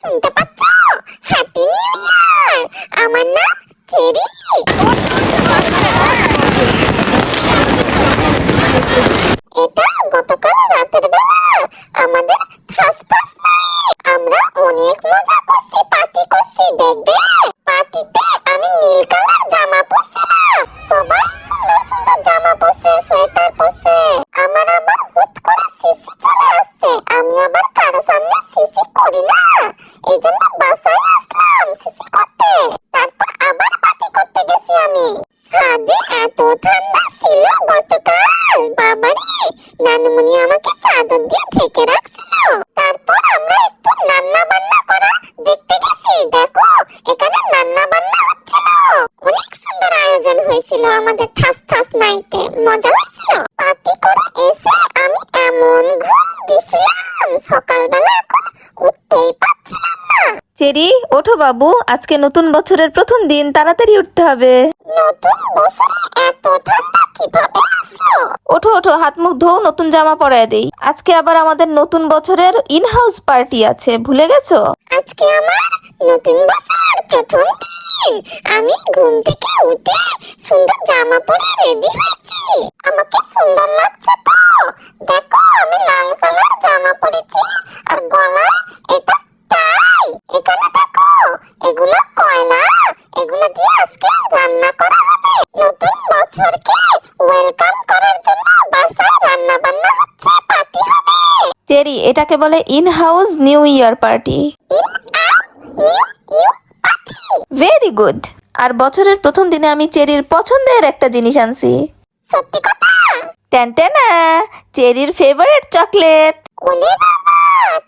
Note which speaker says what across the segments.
Speaker 1: শুনতে পাচ্ছ? Happy new year. আমার নাম চেরি। এটা গতকাল রাতের বেলা আমাদের খাসপাস নাই। আমরা অনেক মজা করছি, পার্টি করছি। দেখবে পার্টিতে আমি নীল কালার জামা পরছিলাম, সবাই সুন্দর সুন্দর জামা পরছে, সোয়েটার পরছে। আমার আবার হুট করে সিসি চলে আসছে। আমি আবার কারো সামনে সিসি করি না, এই জন্য বাসায় আসলাম সিসি করতে। তারপর আবার পার্টি করতে গেছি আমি। ছাদে এত ঠান্ডা ছিল গতকাল, বাবারে নানুমণি আমাকে চাদর দিয়ে ঢেকে রাখছিল। তারপর আমরা একটু রান্না বান্না করা দেখতে গেছি। দেখো এখানে রান্না বান্না হচ্ছিল, অনেক সুন্দর আয়োজন হয়েছিল আমাদের ঠাস ঠাস নাইটে, মজা হয়েছিল। পার্টি করে এসে আমি এমন ঘুম দিছিলাম, সকালবেলা এখন উঠতেই পারছিলাম না।
Speaker 2: চেরি, ওঠো বাবু, আজকে নতুন বছরের প্রথম দিন, তাড়াতাড়ি উঠতে হবে।
Speaker 1: নতুন বছরে এত ঠান্ডা কিভাবে আসলো?
Speaker 2: ওঠো ওঠো, হাত মুখ ধোও, নতুন জামা পরায় দেই। আজকে আবার আমাদের নতুন বছরের ইন হাউস পার্টি আছে, ভুলে গেছো?
Speaker 1: আজকে আমার নতুন বছর প্রথম দিন। আমি ঘুম থেকে উঠে সুন্দর জামা পরে রেডি হয়েছি। আমাকে সুন্দর লাগছে তো। দেখো আমি লাল কালার জামা পরেছি আর গলায় এটা টাই। এখানে দেখো এগুলো কয়লা, এগুলো দিয়ে আজকে রান্না করা হবে। নতুন বছরকে ওয়েলকাম করার জন্য বাসায় রান্না বান্না হচ্ছে, পার্টি হবে।
Speaker 2: চেরি, এটাকে বলে in house new year party. Very good. আর বছরের প্রথম দিনে আমি চেরির পছন্দের একটা জিনিস আনছি।
Speaker 1: সত্যি কথা?
Speaker 2: টেনটেনা, চেরির ফেভারিট চকলেট।
Speaker 1: ওলে বাবা,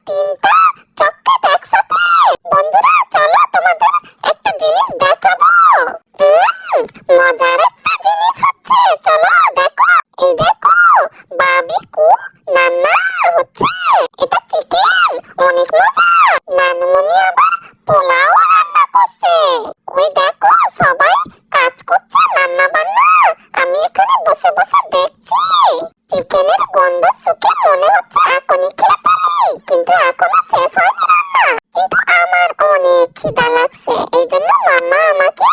Speaker 1: তিনটা চকলেট একসাথে। বন্ধুরা চলো তোমাদের একটা জিনিস দেখাবো। মজার একটা জিনিস হচ্ছে, চলো দেখো। এই দেখো বাবিকু রান্না হচ্ছে, এটা চিকেন, অনেক মজা। নানুমণি আবার পোলাও রান্না করছে। ওই দেখো সবাই কাজ করছে, রান্না বান্না। আমি এখানে বসে বসে দেখছি। চিকেনের গন্ধ শুকে মনে হচ্ছে এখনই খেয়ে ফেলি, কিন্তু এখনো শেষ হয়নি রান্না। কিন্তু আমার অনেক খিদা লাগছে, এই জন্য মাম্মা আমাকে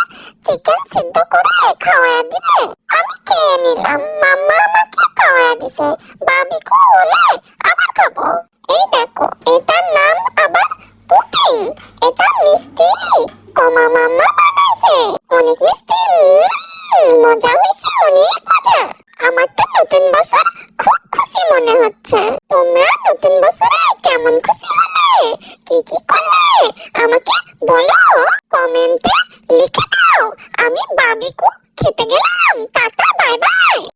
Speaker 1: চিকেন সিদ্ধ করে খাওয়ায় দিবে। আমি খেয়ে নিলাম, মাম্মা আমাকে খাওয়ায় দিছে। বাবিকু হলে আবার খাবো। এই দেখো এটার নাম আবার পুডিং। এটা মিষ্টি, কমা মাম্মা বানাইছে, অনেক মিষ্টি। মজা হয়েছে, অনেক মজা। আমার তো নতুন বছর খুব খুশি মনে হচ্ছে। তোমরা নতুন বছরে কেমন খুশি হলে, কি কি করলে আমাকে বলো, কমেন্টে লিখে দাও। আমি বাবিকু খেতে গেলাম, টাটা, বাই বাই।